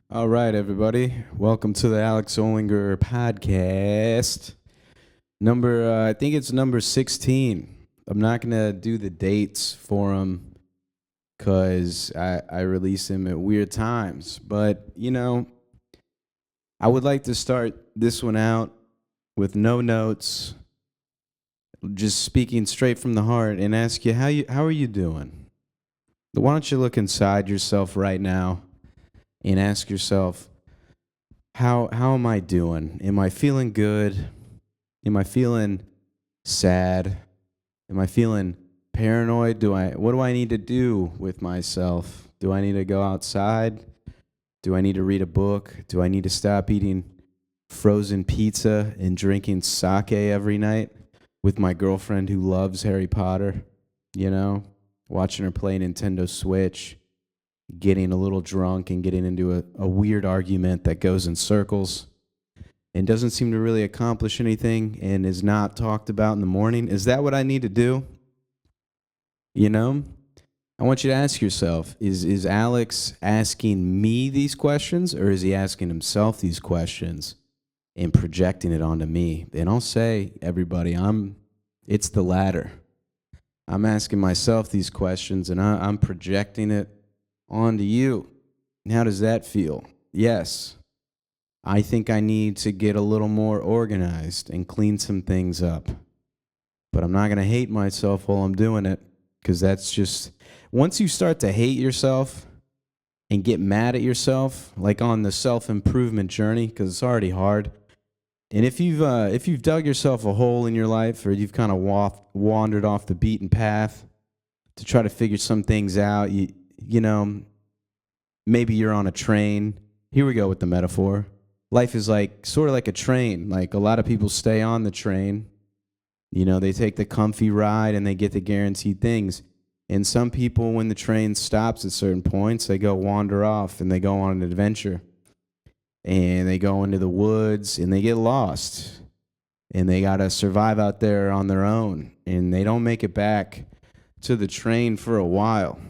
All right, everybody. Welcome to the Alex Olinger podcast. I think it's number 16. I'm not going to do the dates for them because I release them at weird times. But, I would like to start this one out with no notes, just speaking straight from the heart and ask you, how are you doing? Why don't you look inside yourself right now and ask yourself, how am I doing? Am I feeling good? Am I feeling sad? Am I feeling paranoid? What do I need to do with myself? Do I need to go outside? Do I need to read a book? Do I need to stop eating frozen pizza and drinking sake every night with my girlfriend who loves Harry Potter? Watching her play Nintendo Switch, getting a little drunk and getting into a weird argument that goes in circles and doesn't seem to really accomplish anything and is not talked about in the morning. Is that what I need to do? I want you to ask yourself, is Alex asking me these questions, or is he asking himself these questions and projecting it onto me? And I'll say, everybody, it's the latter. I'm asking myself these questions and I'm projecting it onto you. How does that feel? Yes, I think I need to get a little more organized and clean some things up. But I'm not going to hate myself while I'm doing it, because that's just, once you start to hate yourself and get mad at yourself, like on the self-improvement journey, because it's already hard. And if you've dug yourself a hole in your life, or you've kind of wandered off the beaten path to try to figure some things out, maybe you're on a train. Here we go with the metaphor. Life is sort of like a train. Like, a lot of people stay on the train. They take the comfy ride and they get the guaranteed things. And some people, when the train stops at certain points, they go wander off and they go on an adventure. And they go into the woods and they get lost. And they got to survive out there on their own. And they don't make it back to the train for a while.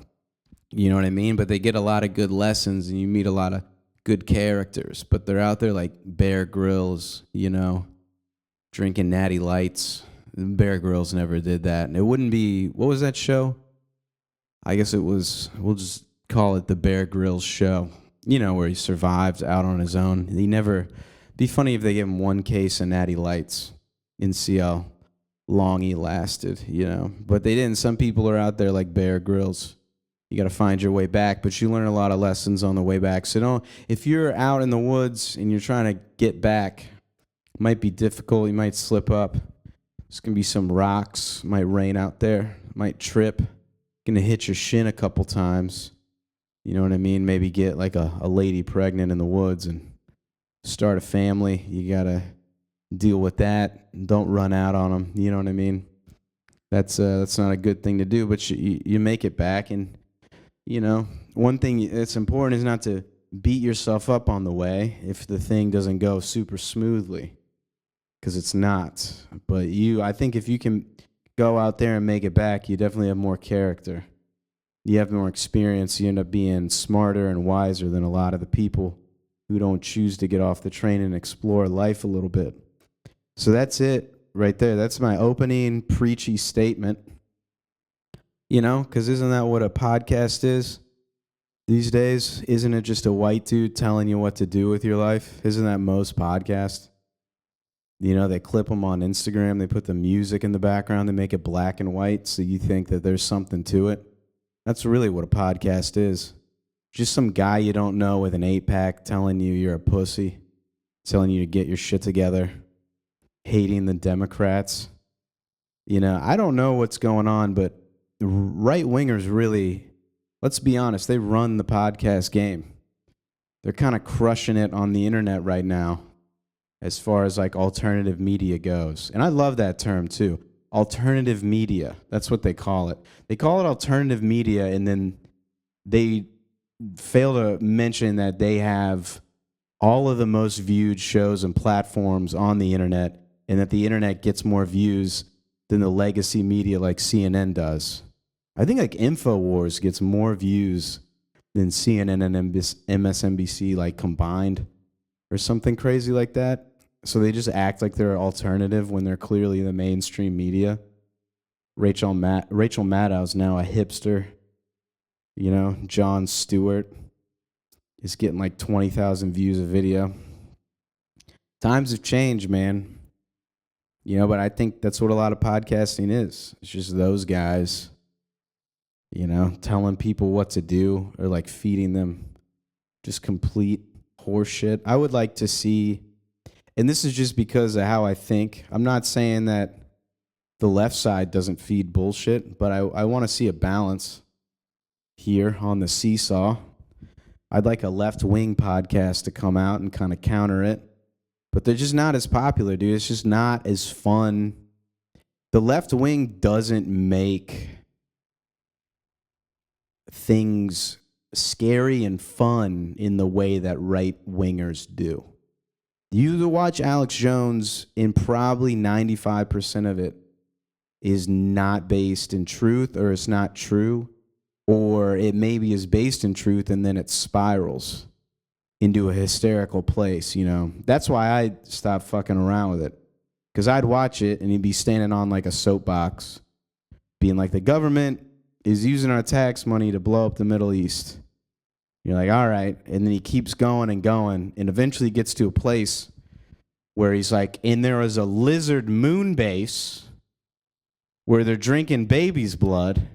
You know what I mean? But they get a lot of good lessons and you meet a lot of good characters. But they're out there like Bear Grylls, drinking Natty Lights. Bear Grylls never did that. And it wouldn't be, what was that show? I guess it was, we'll just call it the Bear Grylls show. Where he survived out on his own. Be funny if they gave him one case of Natty Lights and see how long he lasted, But they didn't. Some people are out there like Bear Grylls. You got to find your way back, but you learn a lot of lessons on the way back. So if you're out in the woods and you're trying to get back, it might be difficult. You might slip up. There's going to be some rocks. Might rain out there. Might trip. Going to hit your shin a couple times. You know what I mean? Maybe get like a lady pregnant in the woods and start a family. You got to deal with that. Don't run out on them. You know what I mean? That's not a good thing to do, but you make it back. And, one thing that's important is not to beat yourself up on the way if the thing doesn't go super smoothly, because it's not. But I think if you can go out there and make it back, you definitely have more character. You have more experience. You end up being smarter and wiser than a lot of the people who don't choose to get off the train and explore life a little bit. So that's it right there. That's my opening preachy statement. Because isn't that what a podcast is these days? Isn't it just a white dude telling you what to do with your life? Isn't that most podcasts? They clip them on Instagram. They put the music in the background. They make it black and white so you think that there's something to it. That's really what a podcast is. Just some guy you don't know with an 8-pack telling you you're a pussy, telling you to get your shit together, hating the Democrats. I don't know what's going on, but right-wingers really, let's be honest, they run the podcast game. They're kind of crushing it on the internet right now as far as like alternative media goes. And I love that term too. Alternative media. That's what they call it. They call it alternative media, and then they fail to mention that they have all of the most viewed shows and platforms on the internet, and that the internet gets more views than the legacy media like CNN does. I think like InfoWars gets more views than CNN and MSNBC like combined or something crazy like that. So they just act like they're alternative when they're clearly the mainstream media. Rachel Maddow's now a hipster. You know, Jon Stewart is getting like 20,000 views a video. Times have changed, man. You know, but I think that's what a lot of podcasting is. It's just those guys, you know, telling people what to do or like feeding them just complete horseshit. I would like to see, and this is just because of how I think. I'm not saying that the left side doesn't feed bullshit, but I want to see a balance here on the seesaw. I'd like a left-wing podcast to come out and kind of counter it. But they're just not as popular, dude. It's just not as fun. The left wing doesn't make things scary and fun in the way that right wingers do. You watch Alex Jones, and probably 95% of it is not based in truth, or it's not true, or it maybe is based in truth and then it spirals into a hysterical place, you know. That's why I stopped fucking around with it. Because I'd watch it and he'd be standing on like a soapbox being like, the government is using our tax money to blow up the Middle East. You're like, all right. And then he keeps going and going and eventually gets to a place where he's like, and there is a lizard moon base where they're drinking baby's blood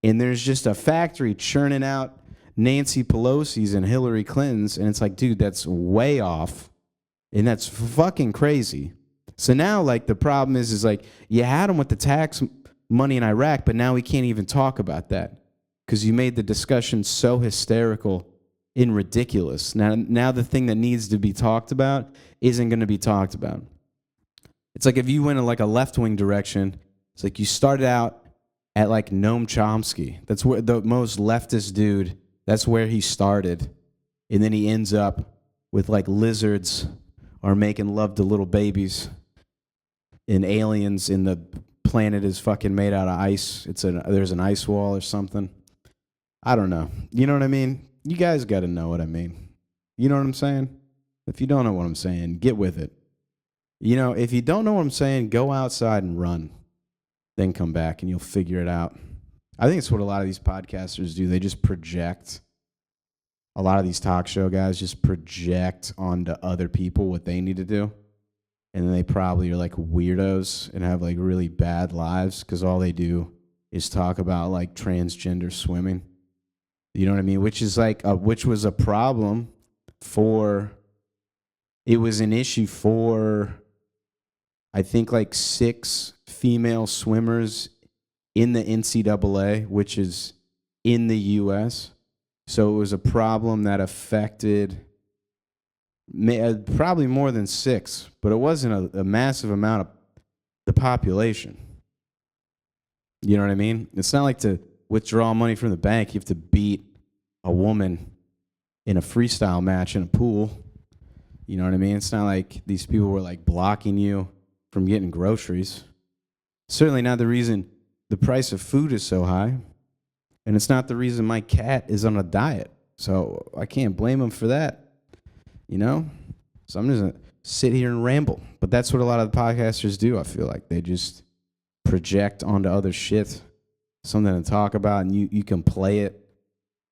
and there's just a factory churning out Nancy Pelosi's and Hillary Clinton's, and it's like, dude, that's way off, and that's fucking crazy. So now, like, the problem is like, you had him with the tax money in Iraq, but now we can't even talk about that because you made the discussion so hysterical and ridiculous. Now the thing that needs to be talked about isn't going to be talked about. It's like if you went in like a left-wing direction, it's like you started out at like Noam Chomsky. That's where the most leftist dude, that's where he started. And then he ends up with like lizards are making love to little babies and aliens, and the planet is fucking made out of ice. There's an ice wall or something. I don't know. You know what I mean? You guys got to know what I mean. You know what I'm saying? If you don't know what I'm saying, get with it. You know, if you don't know what I'm saying, go outside and run. Then come back and you'll figure it out. I think it's what a lot of these podcasters do. They just project. A lot of these talk show guys just project onto other people what they need to do. And then they probably are like weirdos and have like really bad lives because all they do is talk about like transgender swimming. You know what I mean? Which is like, which was a problem it was an issue for, I think like 6 female swimmers in the NCAA, which is in the U.S. So it was a problem that affected probably more than 6, but it wasn't a massive amount of the population. You know what I mean? It's not like to withdraw money from the bank. You have to beat a woman in a freestyle match in a pool. You know what I mean? It's not like these people were like blocking you from getting groceries. Certainly not the reason the price of food is so high. And it's not the reason my cat is on a diet. So I can't blame him for that. You know? So I'm just going to sit here and ramble. But that's what a lot of the podcasters do, I feel like. They just project onto other shit, something to talk about, and you can play it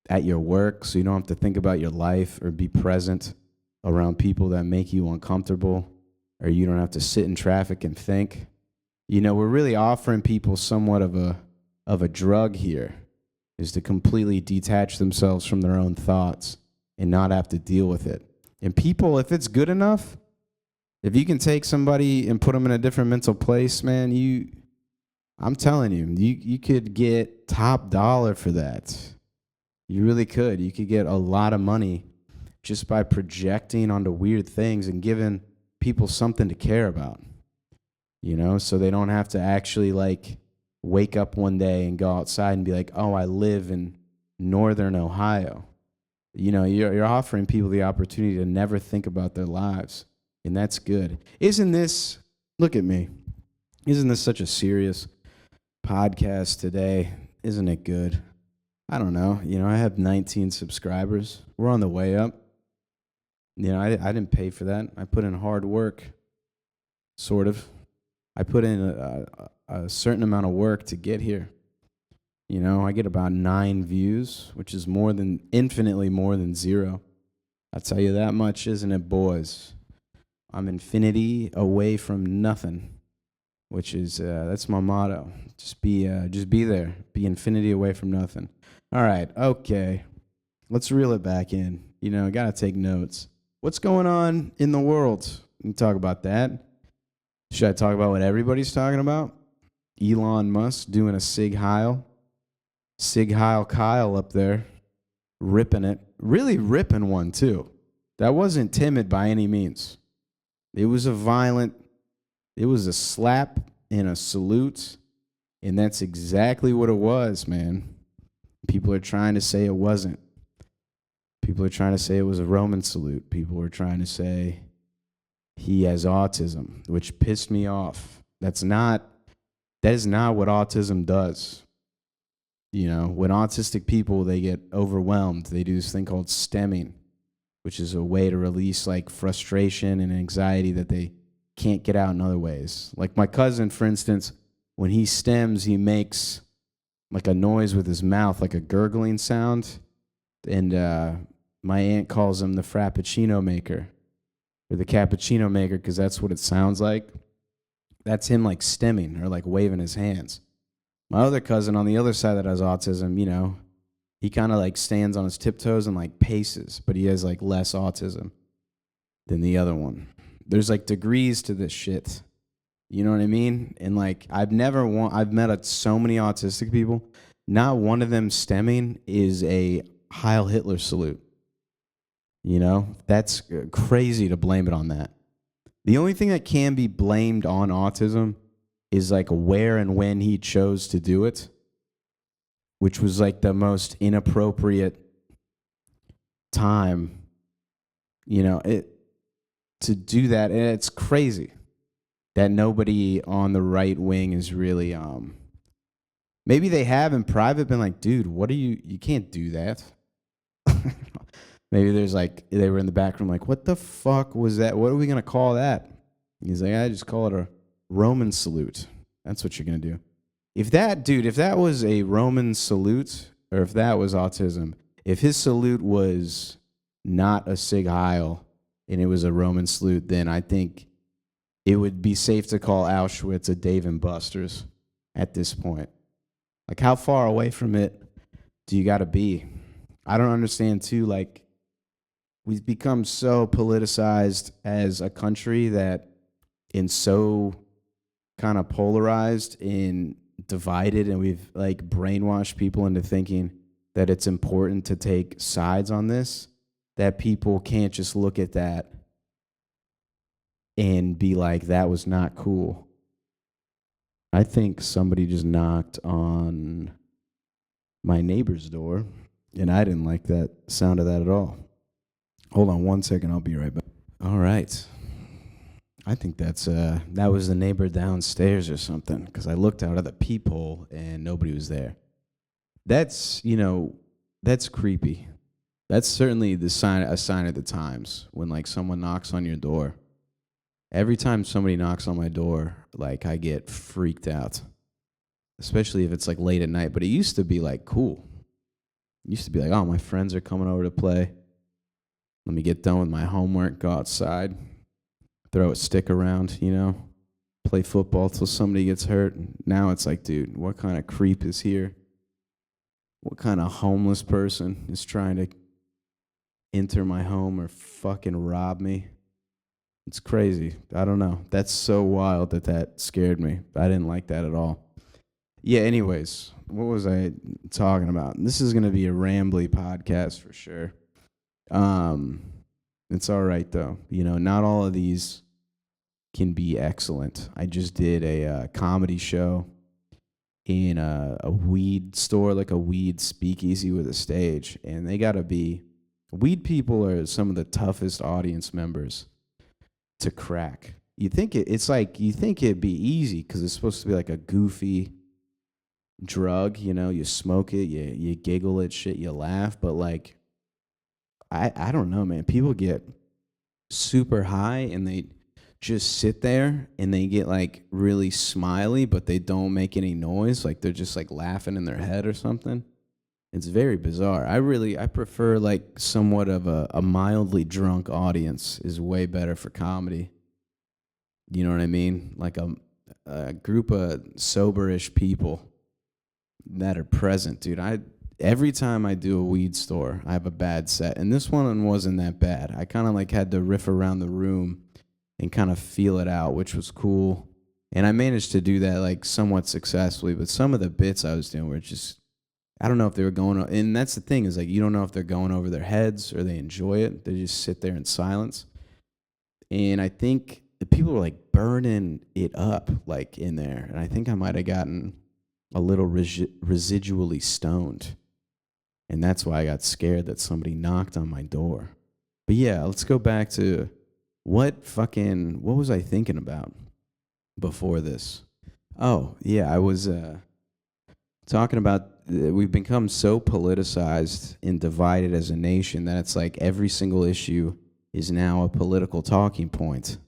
at your work so you don't have to think about your life or be present around people that make you uncomfortable, or you don't have to sit in traffic and think. You know, we're really offering people somewhat of a drug here, is to completely detach themselves from their own thoughts and not have to deal with it. And people, if it's good enough, if you can take somebody and put them in a different mental place, man, I'm telling you, you could get top dollar for that. You really could. You could get a lot of money just by projecting onto weird things and giving people something to care about, you know, so they don't have to actually like wake up one day and go outside and be like, oh, I live in northern Ohio. You know, you're offering people the opportunity to never think about their lives, and that's good. Look at me, isn't this such a serious podcast today? Isn't it good? I don't know. I have 19 subscribers. We're on the way up. I didn't pay for that. I put in hard work, sort of. I put in a certain amount of work to get here. I get about 9 views, which is infinitely more than 0. I'll tell you that much, isn't it, boys? I'm infinity away from nothing, which is that's my motto. Just be there. Be infinity away from nothing. All right, okay. Let's reel it back in. Gotta take notes. What's going on in the world? We can talk about that. Should I talk about what everybody's talking about? Elon Musk doing a Sig Heil. Sig Heil Kyle up there, ripping it. Really ripping one, too. That wasn't timid by any means. It was a slap and a salute, and that's exactly what it was, man. People are trying to say it wasn't. People are trying to say it was a Roman salute. People are trying to say he has autism, which pissed me off. That is not what autism does. When autistic people, they get overwhelmed, they do this thing called stemming, which is a way to release like frustration and anxiety that they can't get out in other ways. Like my cousin, for instance, when he stems, he makes like a noise with his mouth, like a gurgling sound. And my aunt calls him the Frappuccino maker or the Cappuccino maker because that's what it sounds like. That's him like stemming or like waving his hands. My other cousin on the other side that has autism, he kind of like stands on his tiptoes and like paces, but he has like less autism than the other one. There's like degrees to this shit. You know what I mean? And like I've met so many autistic people. Not one of them stemming is a Heil Hitler salute. That's crazy to blame it on that. The only thing that can be blamed on autism is like where and when he chose to do it, which was like the most inappropriate time, to do that. And it's crazy that nobody on the right wing is really, maybe they have in private been like, dude, you can't do that. Maybe there's like, they were in the back room like, what the fuck was that? What are we going to call that? He's like, I just call it a Roman salute. That's what you're going to do. If that was a Roman salute, or if that was autism, if his salute was not a Sig Heil and it was a Roman salute, then I think it would be safe to call Auschwitz a Dave and Buster's at this point. Like, how far away from it do you got to be? I don't understand, too, like, we've become so politicized as a country and so kind of polarized and divided, and we've like brainwashed people into thinking that it's important to take sides on this, that people can't just look at that and be like, that was not cool. I think somebody just knocked on my neighbor's door, and I didn't like that sound of that at all. Hold on 1 second, I'll be right back. All right. I think that was the neighbor downstairs or something, because I looked out of the peephole and nobody was there. That's creepy. That's certainly a sign of the times when like someone knocks on your door. Every time somebody knocks on my door, like I get freaked out, especially if it's like late at night. But it used to be like cool. It used to be like, oh, my friends are coming over to play. Let me get done with my homework, go outside, throw a stick around, play football till somebody gets hurt. Now it's like, dude, what kind of creep is here? What kind of homeless person is trying to enter my home or fucking rob me? It's crazy. I don't know. That's so wild that scared me. I didn't like that at all. Yeah, anyways, what was I talking about? This is going to be a rambly podcast for sure. It's all right, though. Not all of these can be excellent. I just did a comedy show in a weed store, like a weed speakeasy with a stage, and they got to be... Weed people are some of the toughest audience members to crack. You think it'd be easy because it's supposed to be like a goofy, drug, you smoke it, you giggle at shit, you laugh, but like I don't know, man. People get super high and they just sit there and they get like really smiley, but they don't make any noise, like they're just like laughing in their head or something. It's very bizarre. I prefer like somewhat of a mildly drunk audience is way better for comedy. You know what I mean? Like a group of soberish people that are present, dude. Every time I do a weed store, I have a bad set, and this one wasn't that bad. I kind of like had to riff around the room and kind of feel it out, which was cool. And I managed to do that like somewhat successfully, but some of the bits I was doing were just, I don't know if they were going, and that's the thing is like, you don't know if they're going over their heads or they enjoy it. They just sit there in silence. And I think the people were like burning it up like in there. And I think I might have gotten a little residually stoned. And that's why I got scared that somebody knocked on my door. But yeah, let's go back to what was I thinking about before this? Oh, yeah, I was talking about we've become so politicized and divided as a nation that it's like every single issue is now a political talking point.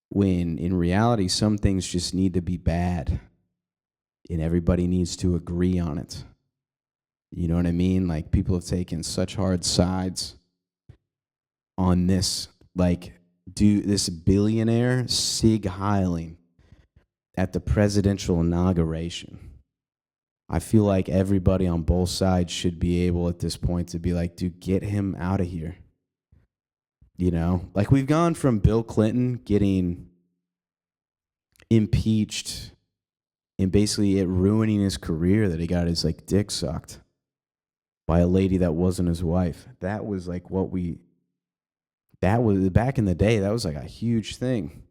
When in reality, some things just need to be bad and everybody needs to agree on it. You know what I mean? Like people have taken such hard sides on this, like this billionaire Sig Heiling at the presidential inauguration. I feel like everybody on both sides should be able at this point to be like, dude, get him out of here. Like we've gone from Bill Clinton getting impeached and basically it ruining his career that he got his like dick sucked by a lady that wasn't his wife. That was like that was back in the day, that was like a huge thing.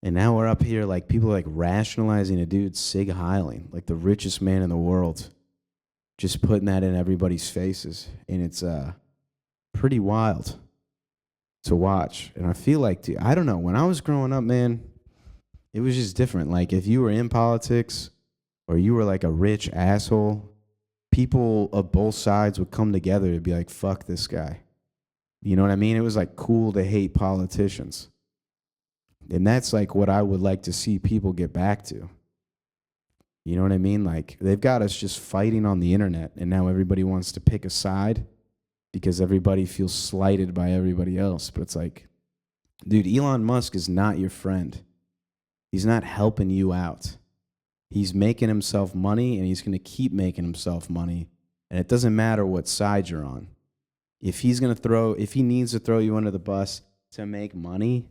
And now we're up here, like people are like rationalizing a dude, Sig Heiling, like the richest man in the world, just putting that in everybody's faces. And it's pretty wild to watch. And I feel like, dude, I don't know, when I was growing up, man, it was just different. Like if you were in politics or you were like a rich asshole, people of both sides would come together to be like, fuck this guy. You know what I mean? It was like cool to hate politicians. And that's like what I would like to see people get back to. You know what I mean? Like they've got us just fighting on the internet and now everybody wants to pick a side because everybody feels slighted by everybody else. But it's like, dude, Elon Musk is not your friend. He's not helping you out. He's making himself money and he's going to keep making himself money. And it doesn't matter what side you're on. If he needs to throw you under the bus to make money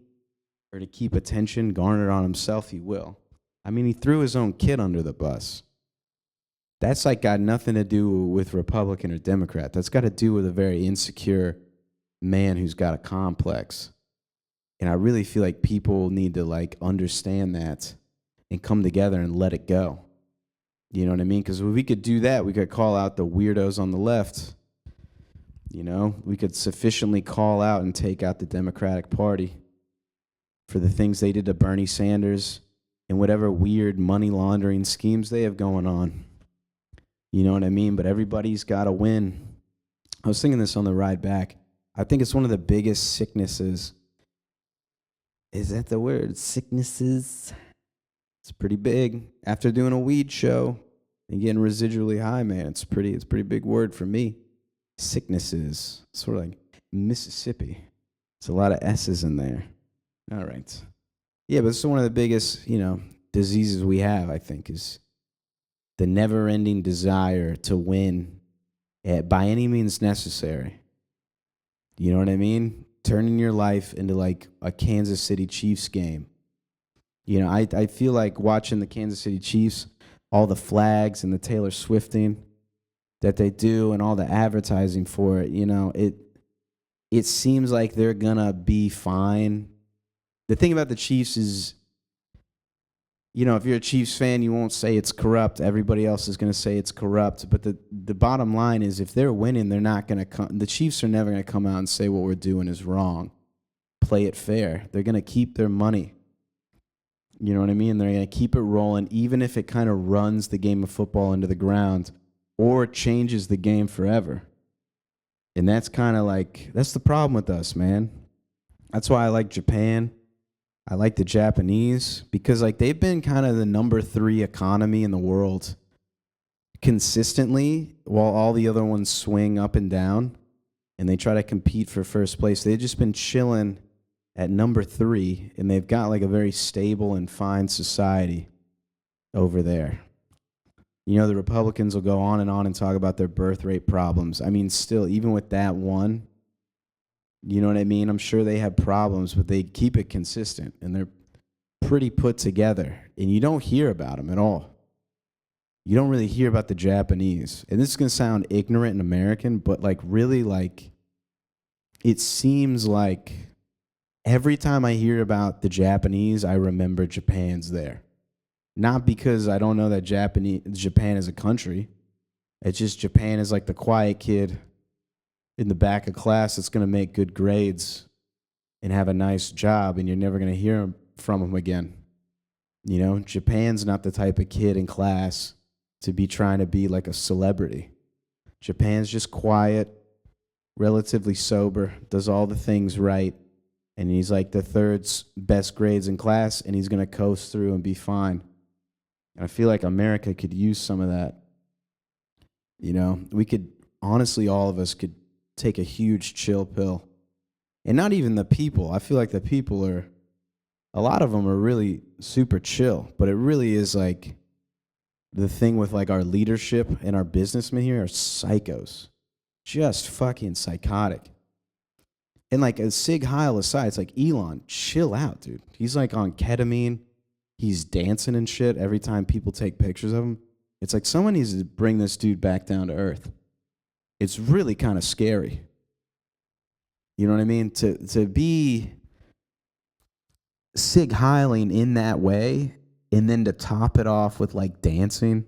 or to keep attention garnered on himself, he will. I mean, he threw his own kid under the bus. That's like got nothing to do with Republican or Democrat. That's got to do with a very insecure man who's got a complex. And I really feel like people need to like understand that and come together and let it go. You know what I mean? Because if we could do that, we could call out the weirdos on the left. We could sufficiently call out and take out the Democratic Party for the things they did to Bernie Sanders and whatever weird money laundering schemes they have going on. You know what I mean? But everybody's got to win. I was thinking this on the ride back. I think it's one of the biggest sicknesses. Is that the word? Sicknesses? It's pretty big. After doing a weed show and getting residually high, man, it's a pretty big word for me. Sicknesses, sort of like Mississippi. It's a lot of S's in there. All right. Yeah, but it's one of the biggest, diseases we have, I think, is the never-ending desire to win by any means necessary. You know what I mean? Turning your life into like a Kansas City Chiefs game. I feel like watching the Kansas City Chiefs, all the flags and the Taylor Swifting that they do and all the advertising for it, it seems like they're gonna be fine. The thing about the Chiefs is, if you're a Chiefs fan, you won't say it's corrupt. Everybody else is gonna say it's corrupt. But the bottom line is, if they're winning, they're not gonna come. The Chiefs are never gonna come out and say what we're doing is wrong. Play it fair. They're gonna keep their money. You know what I mean? They're going to keep it rolling, even if it kind of runs the game of football into the ground or changes the game forever. And that's kind of like, that's the problem with us, man. That's why I like Japan. I like the Japanese because like they've been kind of the number 3 economy in the world consistently while all the other ones swing up and down and they try to compete for first place. They've just been chilling at number 3 and they've got like a very stable and fine society over there. You know, the Republicans will go on and talk about their birth rate problems. I mean, still, even with that one, you know what I mean? I'm sure they have problems, but they keep it consistent, and they're pretty put together, and you don't hear about them at all. You don't really hear about the Japanese. And this is going to sound ignorant and American, but, like, really, like, it seems like every time I hear about the Japanese, I remember Japan's there. Not because I don't know that Japan is a country. It's just Japan is like the quiet kid in the back of class that's going to make good grades and have a nice job, and you're never going to hear from him again. You know, Japan's not the type of kid in class to be trying to be like a celebrity. Japan's just quiet, relatively sober, does all the things right, and he's like the 3rd best grades in class, and he's going to coast through and be fine. And I feel like America could use some of that. You know, we could, honestly, all of us could take a huge chill pill. And not even the people. I feel like the people are, a lot of them are really super chill, but it really is like the thing with like our leadership and our businessmen here are psychos. Just fucking psychotic. And like a Sig Heil aside, it's like, Elon, chill out, dude. He's like on ketamine. He's dancing and shit every time people take pictures of him. It's like someone needs to bring this dude back down to earth. It's really kind of scary. You know what I mean? To be Sig Heiling in that way, and then to top it off with like dancing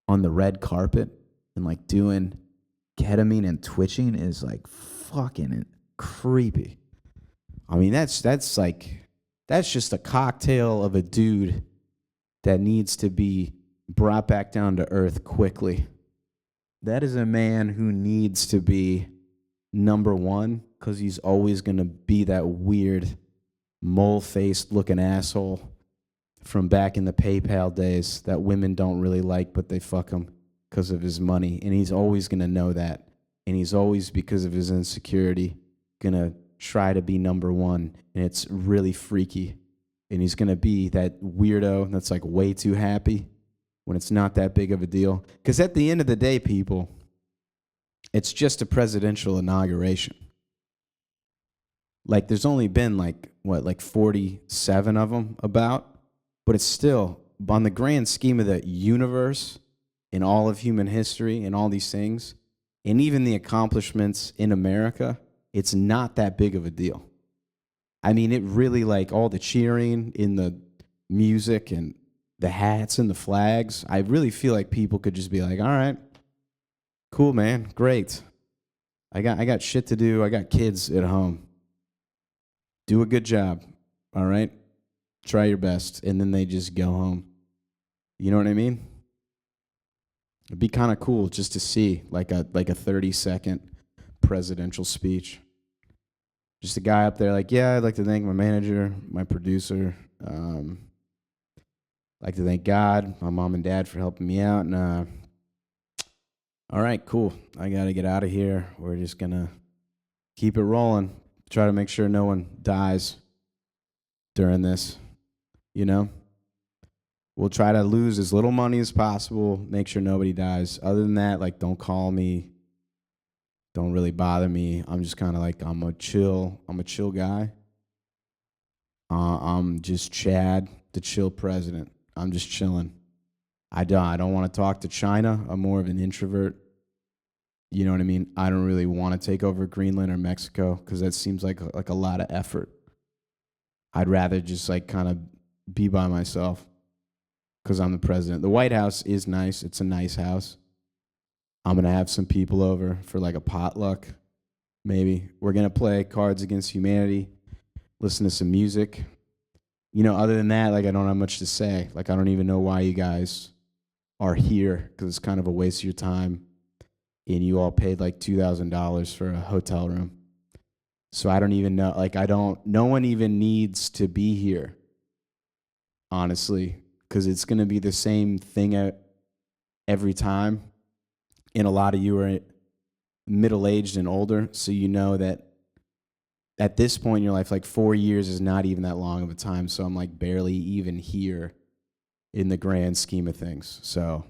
on the red carpet and like doing ketamine and twitching is like fucking creepy. I mean, that's just a cocktail of a dude that needs to be brought back down to earth quickly. That is a man who needs to be number 1 because he's always going to be that weird, mole-faced looking asshole from back in the PayPal days that women don't really like, but they fuck him because of his money. And he's always going to know that. And he's always, because of his insecurity, going to try to be number 1. And it's really freaky. And he's going to be that weirdo that's like way too happy when it's not that big of a deal. Because at the end of the day, people, it's just a presidential inauguration. Like, there's only been like 47 of them about, but it's still, on the grand scheme of the universe, in all of human history and all these things, and even the accomplishments in America, it's not that big of a deal. I mean, it really, like, all the cheering in the music and the hats and the flags, I really feel like people could just be like, all right, cool, man, great. I got shit to do. I got kids at home. Do a good job, all right? Try your best, and then they just go home. You know what I mean? It'd be kind of cool just to see like a 30-second presidential speech. Just a guy up there like, yeah, I'd like to thank my manager, my producer. I'd like to thank God, my mom and dad for helping me out. And all right, cool. I got to get out of here. We're just going to keep it rolling. Try to make sure no one dies during this, you know? We'll try to lose as little money as possible, make sure nobody dies. Other than that, like, don't call me. Don't really bother me. I'm just kind of like, I'm a chill guy. I'm just Chad, the chill president. I'm just chilling. I don't want to talk to China. I'm more of an introvert. You know what I mean? I don't really want to take over Greenland or Mexico because that seems like a lot of effort. I'd rather just like kind of be by myself because I'm the president. The White House is nice. It's a nice house. I'm going to have some people over for like a potluck, maybe. We're going to play Cards Against Humanity, listen to some music. Other than that, like, I don't have much to say. Like, I don't even know why you guys are here, because it's kind of a waste of your time. And you all paid like $2,000 for a hotel room. So I don't even know. Like, no one even needs to be here, honestly, because it's going to be the same thing every time. And a lot of you are middle-aged and older, so you know that at this point in your life, like 4 years is not even that long of a time. So I'm like barely even here in the grand scheme of things. So,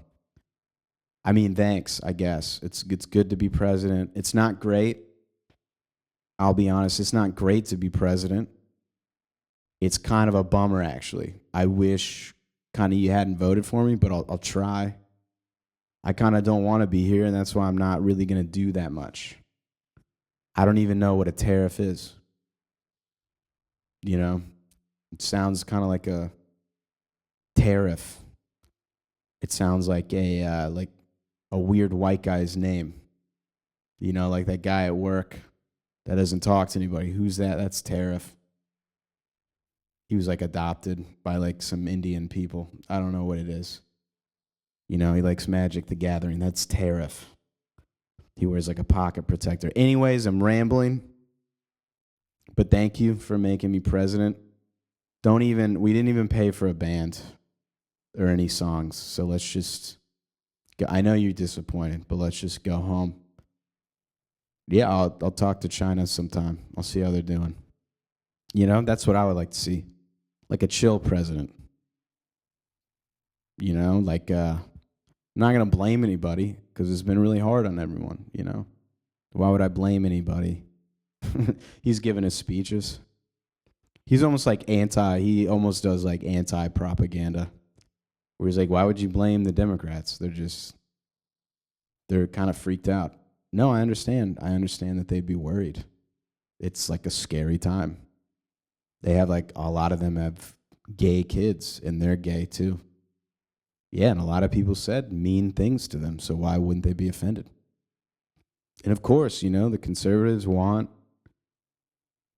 I mean, thanks, I guess. It's good to be president. It's not great. I'll be honest, it's not great to be president. It's kind of a bummer, actually. I wish kind of you hadn't voted for me, but I'll try. I kind of don't want to be here, and that's why I'm not really going to do that much. I don't even know what a tariff is. It sounds kind of like a tariff. It sounds like a weird white guy's name. Like that guy at work that doesn't talk to anybody. Who's that? That's Tariff. He was like adopted by like some Indian people. I don't know what it is. He likes Magic the Gathering. That's Tariff. He wears like a pocket protector. Anyways, I'm rambling. But thank you for making me president. We didn't even pay for a band or any songs. So let's just go. I know you're disappointed, but let's just go home. Yeah, I'll talk to China sometime. I'll see how they're doing. That's what I would like to see. Like a chill president. Like I'm not going to blame anybody because it's been really hard on everyone, Why would I blame anybody? He's giving his speeches. He's almost like he almost does like anti-propaganda. Where he's like, why would you blame the Democrats? They're kind of freaked out. No, I understand. I understand that they'd be worried. It's like a scary time. They have like, a lot of them have gay kids, and they're gay too. Yeah, and a lot of people said mean things to them, so why wouldn't they be offended? And of course, the conservatives want,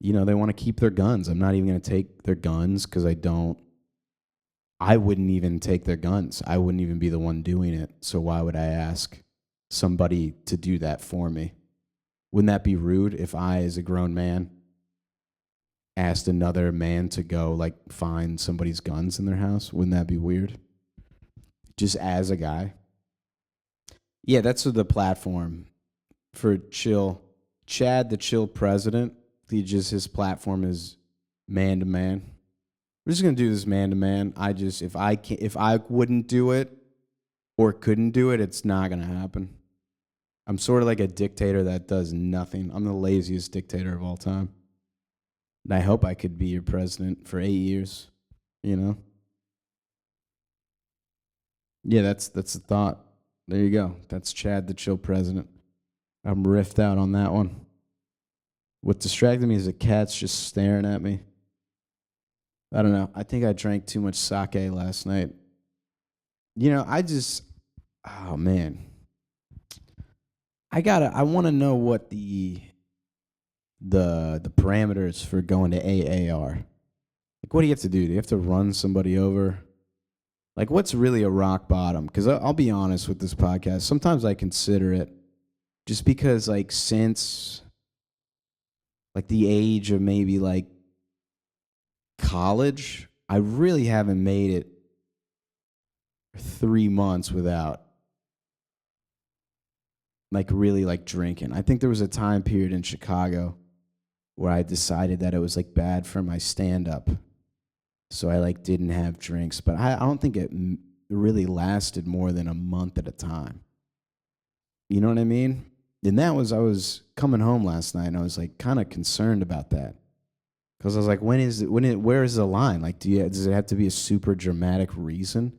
they want to keep their guns. I'm not even going to take their guns because I wouldn't even take their guns. I wouldn't even be the one doing it. So why would I ask somebody to do that for me? Wouldn't that be rude if I, as a grown man, asked another man to go like find somebody's guns in their house? Wouldn't that be weird? Just as a guy. Yeah, that's the platform for chill. Chad, the chill president. His platform is man to man. We're just gonna do this man to man. If I wouldn't do it or couldn't do it, it's not gonna happen. I'm sort of like a dictator that does nothing. I'm the laziest dictator of all time. And I hope I could be your president for 8 years. Yeah, that's the thought. There you go. That's Chad, the chill president. I'm riffed out on that one. What distracted me is the cat's just staring at me. I don't know. I think I drank too much sake last night. Oh man. I want to know what the parameters for going to AA are. Like, what do you have to do? Do you have to run somebody over? Like, what's really a rock bottom? Because I'll be honest with this podcast. Sometimes I consider it just because, like, since, like, the age of maybe, like, college, I really haven't made it 3 months without, like, really, like, drinking. I think there was a time period in Chicago where I decided that it was, like, bad for my stand-up. So I, like, didn't have drinks. But I don't think it really lasted more than a month at a time. You know what I mean? And I was coming home last night, and I was, like, kind of concerned about that. Because I was like, where is the line? Like, does it have to be a super dramatic reason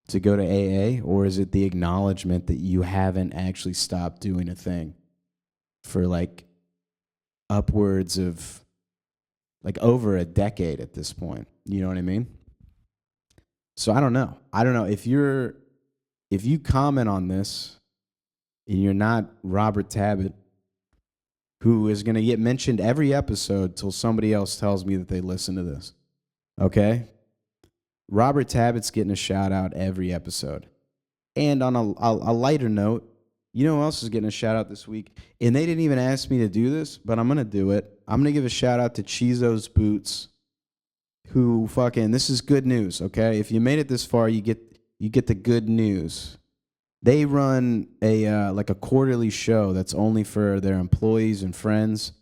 to go to AA? Or is it the acknowledgement that you haven't actually stopped doing a thing for, like, upwards of, like, over a decade at this point? You know what I mean? So I don't know. If you comment on this and you're not Robert Tabbitt, who is going to get mentioned every episode till somebody else tells me that they listen to this. Okay? Robert Tabbitt's getting a shout out every episode. And on a lighter note, you know who else is getting a shout out this week? And they didn't even ask me to do this, but I'm going to do it. I'm going to give a shout out to Chizo's Boots, who this is good news, okay? If you made it this far, you get the good news. They run a quarterly show that's only for their employees and friends,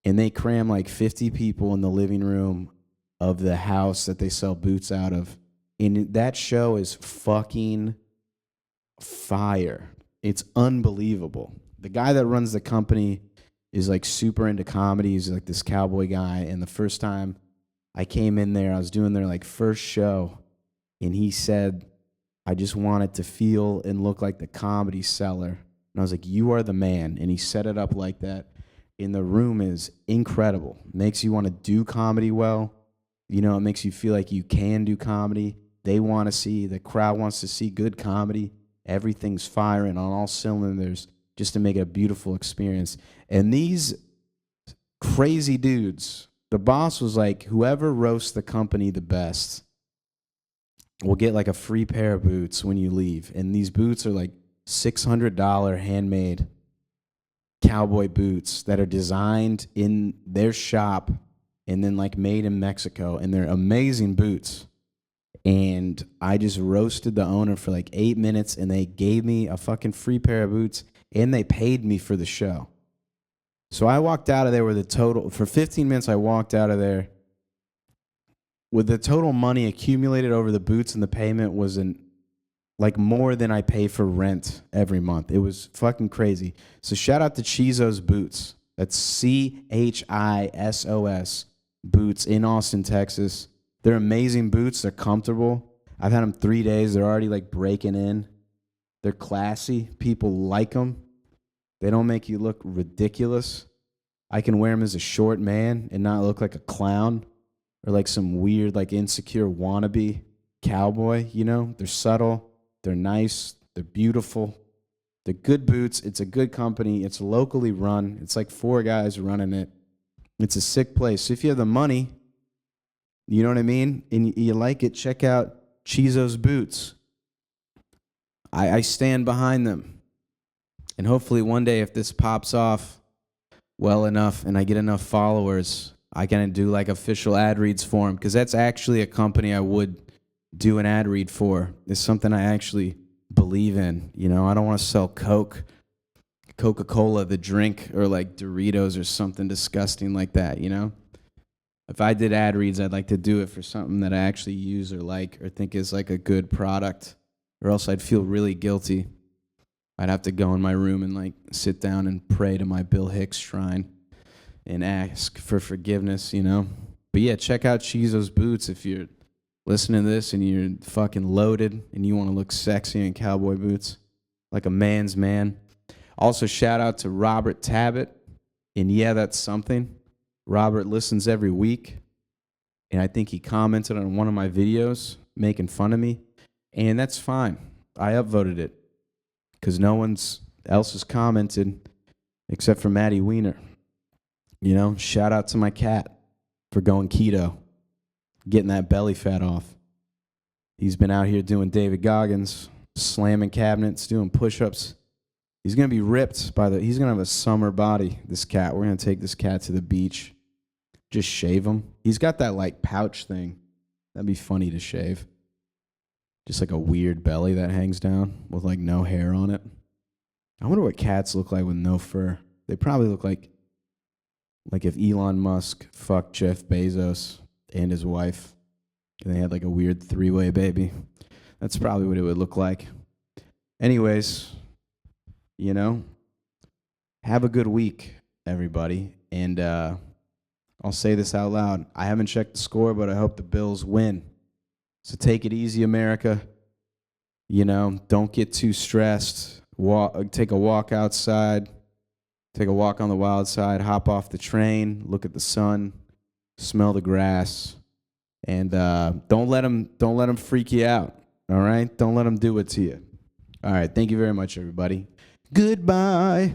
and they cram like 50 people in the living room of the house that they sell boots out of. And that show is fucking fire. It's unbelievable. The guy that runs the company is like super into comedy. He's like this cowboy guy. And the first time I came in there, I was doing their like first show, and he said, I just wanted to feel and look like the comedy seller. And I was like, you are the man. And he set it up like that. And the room is incredible. Makes you want to do comedy well. You know, it makes you feel like you can do comedy. The crowd wants to see good comedy. Everything's firing on all cylinders just to make it a beautiful experience. And these crazy dudes, the boss was like, whoever roasts the company the best will get like a free pair of boots when you leave. And these boots are like $600 handmade cowboy boots that are designed in their shop and then like made in Mexico. And they're amazing boots. And I just roasted the owner for like 8 minutes, and they gave me a fucking free pair of boots, and they paid me for the show. So I walked out of there with for 15 minutes, I walked out of there with the total money accumulated over the boots, and the payment was like more than I pay for rent every month. It was fucking crazy. So shout out to Chizo's Boots. That's CHISOS Boots in Austin, Texas. They're amazing boots. They're comfortable. I've had them 3 days. They're already like breaking in. They're classy. People like them. They don't make you look ridiculous. I can wear them as a short man and not look like a clown or like some weird, like insecure wannabe cowboy, you know? They're subtle. They're nice. They're beautiful. They're good boots. It's a good company. It's locally run. It's like 4 guys running it. It's a sick place. So if you have the money, you know what I mean? And you like it, check out Chizo's Boots. I stand behind them. And hopefully one day if this pops off well enough and I get enough followers, I can do like official ad reads for them. Because that's actually a company I would do an ad read for. It's something I actually believe in. You know, I don't want to sell Coca-Cola, the drink, or like Doritos or something disgusting like that, you know? If I did ad reads, I'd like to do it for something that I actually use or like or think is like a good product, or else I'd feel really guilty. I'd have to go in my room and like sit down and pray to my Bill Hicks shrine and ask for forgiveness, you know? But yeah, check out Chizo's Boots if you're listening to this and you're fucking loaded and you want to look sexy in cowboy boots like a man's man. Also, shout out to Robert Tabbitt. And yeah, that's something. Robert listens every week, and I think he commented on one of my videos making fun of me, and that's fine. I upvoted it because no one else has commented except for Maddie Wiener. You know, shout out to my cat for going keto, getting that belly fat off. He's been out here doing David Goggins, slamming cabinets, doing push-ups. He's going to be ripped he's going to have a summer body, this cat. We're going to take this cat to the beach. Just shave him. He's got that like pouch thing. That'd be funny to shave. Just like a weird belly that hangs down with like no hair on it. I wonder what cats look like with no fur. They probably look like if Elon Musk fucked Jeff Bezos and his wife and they had like a weird 3-way baby. That's probably what it would look like. Anyways, you know, have a good week, everybody. And I'll say this out loud. I haven't checked the score, but I hope the Bills win. So take it easy, America. You know, don't get too stressed. Take a walk outside. Take a walk on the wild side. Hop off the train. Look at the sun. Smell the grass. And don't let them freak you out. All right? Don't let them do it to you. All right. Thank you very much, everybody. Goodbye.